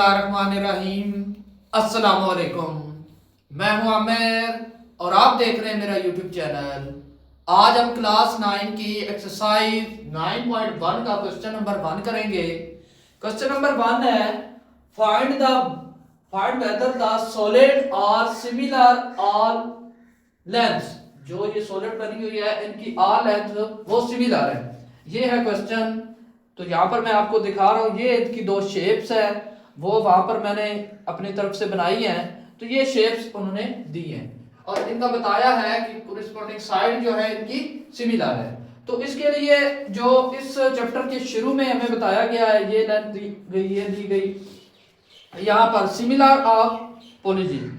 बिस्मिल्लाहिर्रहमानिर्रहीम। अस्सलाम वालेकुम। मैं हूं आमिर और आप देख रहे हैं मेरा यूट्यूब चैनल। आज हम क्लास 9 की एक्सरसाइज 9.1 का क्वेश्चन नंबर 1 करेंगे। क्वेश्चन नंबर 1 है find whether the solid are similar all length. जो ये सॉलिड बनी हुई है इनकी ऑल लेंथ वो सिमिलर है। ये है क्वेश्चन। तो यहाँ पर मैं आपको दिखा रहा हूँ, ये इनकी दो शेप्स है वो वहां पर मैंने अपनी तरफ से बनाई हैं। तो ये शेप्स उन्होंने दी हैं और इनका बताया है कि कोरिस्पोंडिंग साइड जो है इनकी सिमिलर है। तो इसके लिए जो इस चैप्टर के शुरू में हमें बताया गया है, ये लेंथ दी गई, ये दी गई यहाँ पर सिमिलर ऑफ पोलिजिन।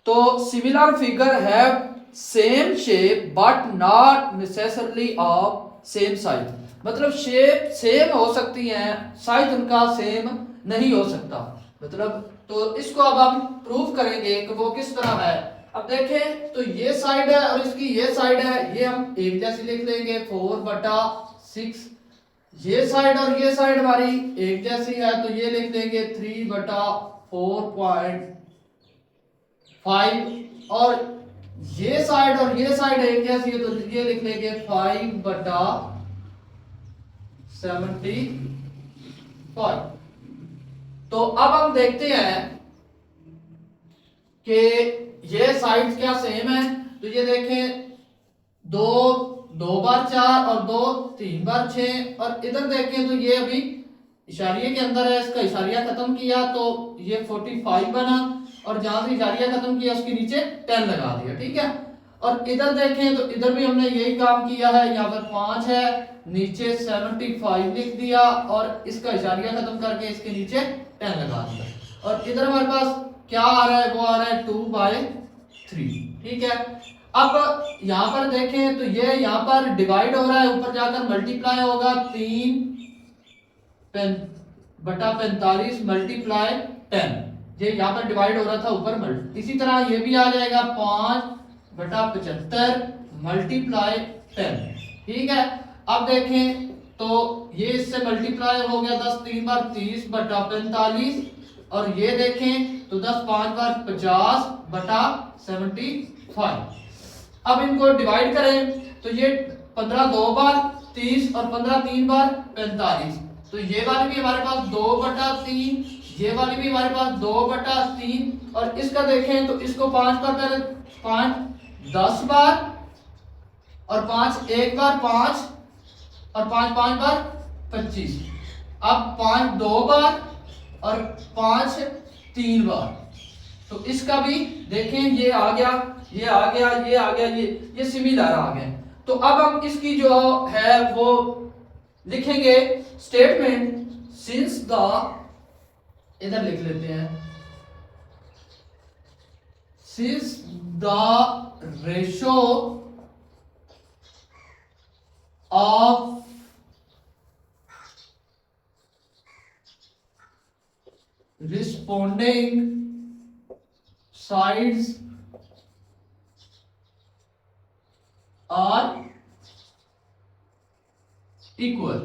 तो similar figure have same shape but not necessarily of same size. मतलब शेप सेम हो सकती हैं, साइज उनका सेम नहीं हो सकता। मतलब तो इसको अब हम प्रूव करेंगे कि वो किस तरह है। अब देखें तो ये साइड है और इसकी ये साइड है, ये हम एक जैसी लिख लेंगे 4/6। ये साइड और ये साइड हमारी एक जैसी है तो ये लिख देंगे 3/4.5। और ये साइड और ये साइड एक जैसी है तो ये लिख लेंगे 5/75। तो अब हम देखते हैं कि ये साइड्स क्या सेम है। तो ये देखें 2/4 और 3/6। और इधर देखें तो ये अभी इशारिये के अंदर है, इसका इशारिया खत्म किया तो ये 45 बना और जहां से इशारिया खत्म किया उसके नीचे 10 लगा दिया, ठीक है। और इधर देखें तो इधर भी हमने यही काम किया है, यहाँ पर 5 है, नीचे 75 लिख दिया और इसका इशारिया खत्म करके इसके नीचे 10 लगा दिया। और इधर हमारे पास क्या आ रहा है, वो आ रहा है 2/3, ठीक है। अब यहाँ पर देखें तो ये यहाँ पर डिवाइड हो रहा है, ऊपर जाकर मल्टीप्लाई होगा 3/45 मल्टीप्लाई 10। ये यहाँ पर डिवाइड हो रहा था ऊपर मल्टी। इसी तरह ये भी आ जाएगा 5/75 मल्टीप्लाई 10, ठीक है। अब देखें तो ये इससे मल्टीप्लाई हो गया 10 3 बार 30/45 और ये देखें तो 10 5 बार 50/75। अब इनको डिवाइड करें तो ये 15 2 बार 30 और 15 3 बार 45। तो ये वाली भी हमारे पास 2/3, ये वाली भी हमारे पास 2/3। और इसका देखें तो इसको 5 बार, पहले 5 10 बार और 5 1 बार 5 और 5 5 बार 25। अब 5 2 बार और 5 3 बार। तो इसका भी देखें ये आ गया, ये आ गया, ये आ गया, ये सिमिलर आ गए। तो अब हम इसकी जो है वो लिखेंगे स्टेटमेंट सिंस द, इधर लिख लेते हैं, since the ratio of responding sides are equal।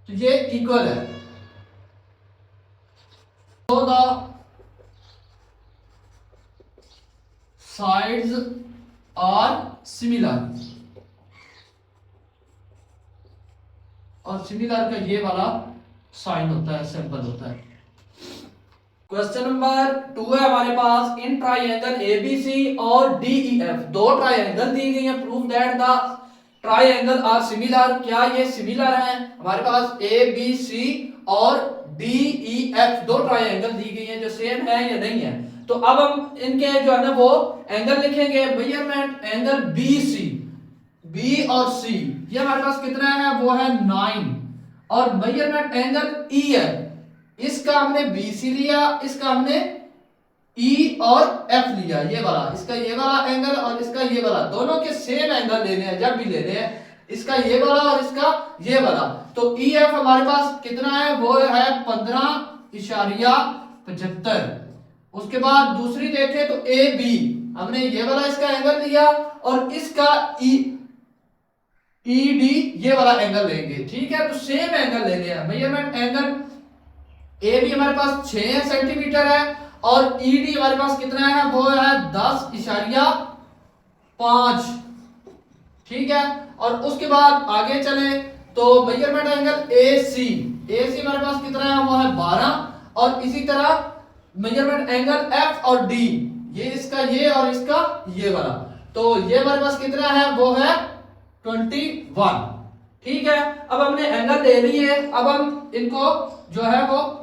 तो ये इक्वल है। So the sides are similar। और सिमिलर का ये वाला साइन होता है, सिंपल होता है। क्वेश्चन नंबर 2 है हमारे पास, इन ट्राइंगल एबीसी और डीईएफ दो ट्राइंगल दी गई हैं, prove that the triangle are similar. क्या ये सिमिलर हैं? हमारे पास एबीसी और डीईएफ दो ट्राइंगल दी गई हैं जो सेम है या नहीं है। तो अब हम इनके जो है ना वो एंगल लिखेंगे। मेजरमेंट एंगल बीसी, बी और सी ये हमारे पास कितना है, वो है 9। और मेजरमेंट एंगल ई है, इसका हमने BC लिया, इसका हमने E और F लिया, ये वाला, इसका ये वाला एंगल और इसका ये वाला, दोनों के सेम एंगल लेने हैं जब भी लेने हैं, इसका ये वाला और इसका ये वाला। तो EF हमारे पास कितना है, वो है 15.75। उसके बाद दूसरी देखें तो AB, हमने ये वाला इसका एंगल लिया और इसका ईडी ये वाला एंगल लेंगे, ठीक है। तो सेम एंगल लेने हैं, मेजरमेंट एंगल ए भी हमारे पास 6 सेंटीमीटर है और ईडी हमारे पास कितना है, वो है 10.5, ठीक है। और उसके बाद आगे चले तो मेजरमेंट एंगल एसी हमारे पास कितना है, वो है 12। और इसी तरह मेजरमेंट एंगल एफ और डी, ये इसका ये और इसका ये वाला, तो ये हमारे पास कितना है, वो है 21, ठीक है। अब हमने एंगल ले लिए, अब हम इनको जो है वो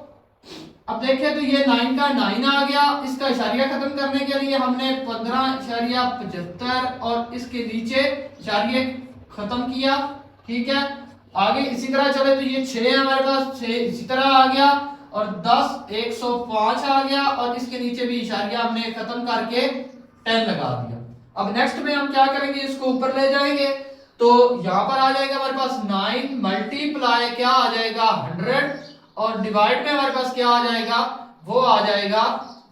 अब देखें तो ये 9 का 9 आ गया। इसका इशारिया खत्म करने के लिए हमने 15.75 और इसके नीचे इशारिये खत्म किया, ठीक है। आगे इसी तरह चले तो ये 6 है हमारे पास, 6 इसी तरह आ गया और 10 105 आ गया और इसके नीचे भी इशारिया हमने खत्म करके 10 लगा दिया। अब नेक्स्ट में हम क्या करेंगे, इसको ऊपर ले जाएंगे तो यहां पर आ जाएगा हमारे पास 9 मल्टीप्लाई क्या आ जाएगा 100 और डिवाइड में हमारे पास क्या आ जाएगा, वो आ जाएगा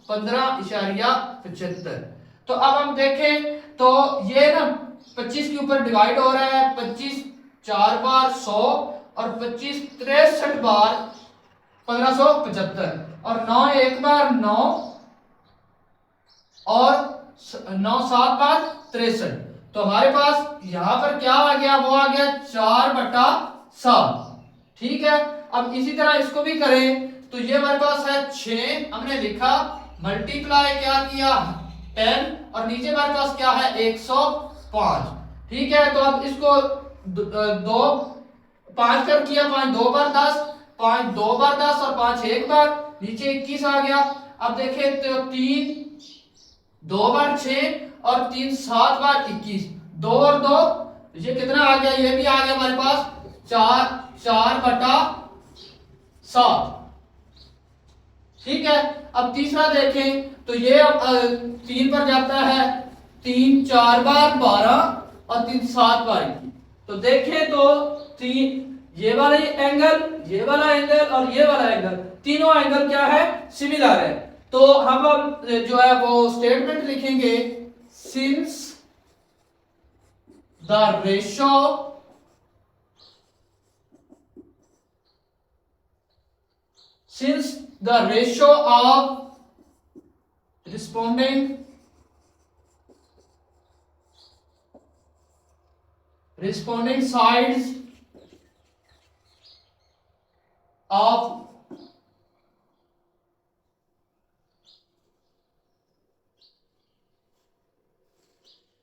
15.75। तो अब हम देखें तो ये ना 25 के ऊपर डिवाइड हो रहा है, 25 4 बार 100 और 25 63 बार 1575 और 9 1 बार 9 और 9 7 बार 63। तो हमारे पास यहां पर क्या आ गया, वो आ गया 4/7, ठीक है। अब इसी तरह इसको भी करें तो ये हमारे पास है 6 हमने लिखा मल्टीप्लाई क्या किया 10 और नीचे हमारे पास क्या है 105, ठीक है। तो अब इसको 2 5 कर किया, 5 2 बार 10, 5 2 बार 10 और 5 1 बार, नीचे 21 आ गया। अब देखें तो 3 2 बार 6 और 3 7 बार 21, 2 और 2 ये कितना आ गया, ये भी आ गया हमारे पास 4/7, ठीक है। अब तीसरा देखें तो ये अब 3 पर जाता है, 3 4 बार 12 और 3 7 बार 21। तो देखें तो 3 ये वाला एंगल, ये वाला एंगल और ये वाला एंगल, तीनों एंगल क्या है, सिमिलर है। तो हम जो है वो स्टेटमेंट लिखेंगे, since the ratio of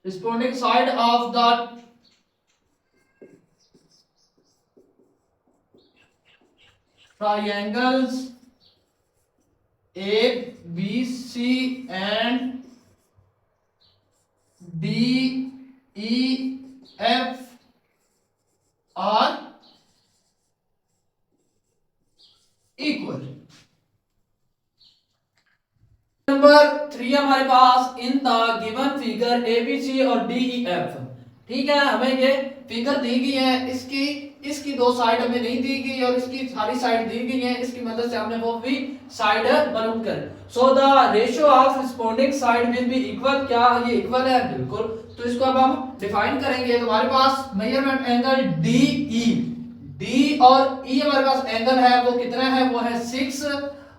responding sides of the triangles A B C and D E F are equal। Number 3 हमारे पास in the given figure ABC और DEF, ठीक है। हमें ये फिगर दी गई है, इसकी 2 साइड हमें नहीं दी गई और इसकी सारी साइड दी गई है, इसकी मदद से हमने वो भी साइड मालूम कर। So the ratio of responding side will be equal, क्या ये इक्वल है, बिल्कुल। तो इसको अब हम डिफाइन करेंगे। तो हमारे पास मेजरमेंट एंगल डी और ई हमारे पास एंगल है वो कितना है, वो है 6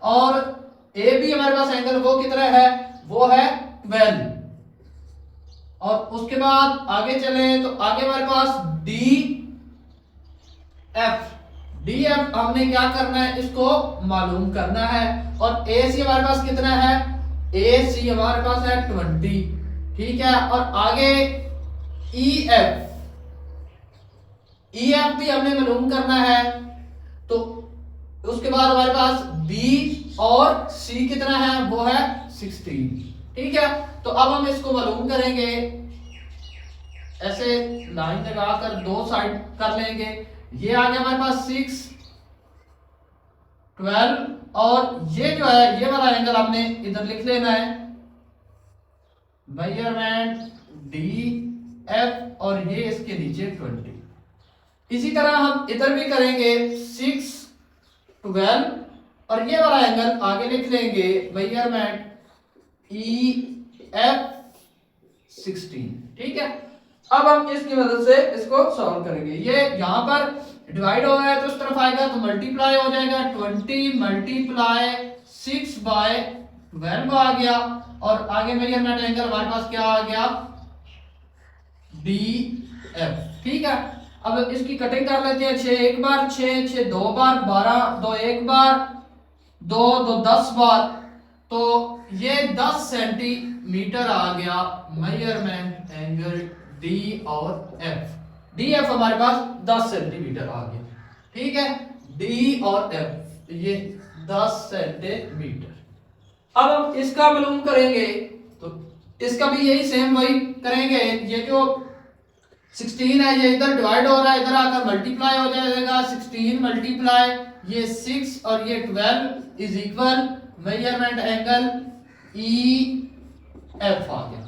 और ए बी हमारे पास एंगल वो कितना है, वो है 12। और उसके बाद आगे चले तो आगे हमारे पास डी एफ हमने क्या करना है, इसको मालूम करना है। और ए सी हमारे पास कितना है, ए सी हमारे पास है 20, ठीक है। और आगे ई एफ भी हमने मालूम करना है। तो उसके बाद हमारे पास बी और सी कितना है, वो है 16, ठीक है। तो अब हम इसको मालूम करेंगे, ऐसे लाइन लगाकर 2 साइड कर लेंगे। ये आ गया हमारे पास 6 12 और ये जो है ये वाला एंगल आपने इधर लिख लेना है, मेजरमेंट डी एफ और ये इसके नीचे 20। इसी तरह हम इधर भी करेंगे 6 12 और ये वाला एंगल आगे लिख लेंगे, मेजरमेंट ई एफ 16, ठीक है। अब हम इसकी मदद से इसको सॉल्व करेंगे। ये यहाँ पर डिवाइड हो रहा है तो इस तरफ आएगा तो मल्टीप्लाई हो जाएगा, 20 मल्टीप्लाई 6/12 आ गया, और आगे मेजरमेंट एंगल हमारे पास क्या आ गया, डी एफ। ठीक है, अब इसकी कटिंग कर लेते हैं। 6 एक बार, 6 6 दो बार, 12 2 एक बार, 2 2 10 बार, तो ये 10 सेंटीमीटर आ गया मेजरमेंट एंगल डी और एफ। डी एफ हमारे पास 10 सेंटीमीटर आ गया। ठीक है, डी और एफ ये 10 सेंटीमीटर। अब हम इसका मालूम करेंगे तो इसका भी यही सेम वही करेंगे। ये जो 16 है ये इधर डिवाइड हो रहा है, इधर आकर मल्टीप्लाई हो जाएगा। 16 मल्टीप्लाई ये 6 और ये 12 is equal measurement angle E F आ गया।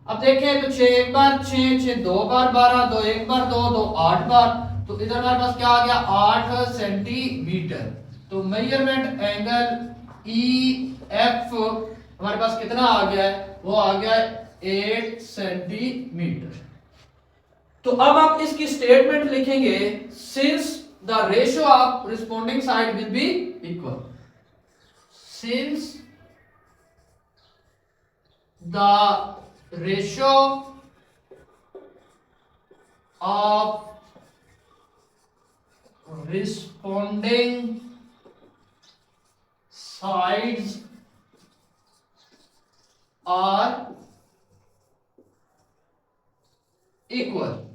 अब देखें तो 6 एक बार, 6 6 दो बार, 12 2 एक बार, 2 2 8 बार, तो इधर हमारे पास क्या आ गया, 8 सेंटीमीटर। तो मेजरमेंट एंगल ई एफ हमारे पास कितना आ गया है, वो आ गया 8 सेंटीमीटर। तो अब आप इसकी स्टेटमेंट लिखेंगे, since the ratio of responding side will be equal, since the ratio of responding sides are equal,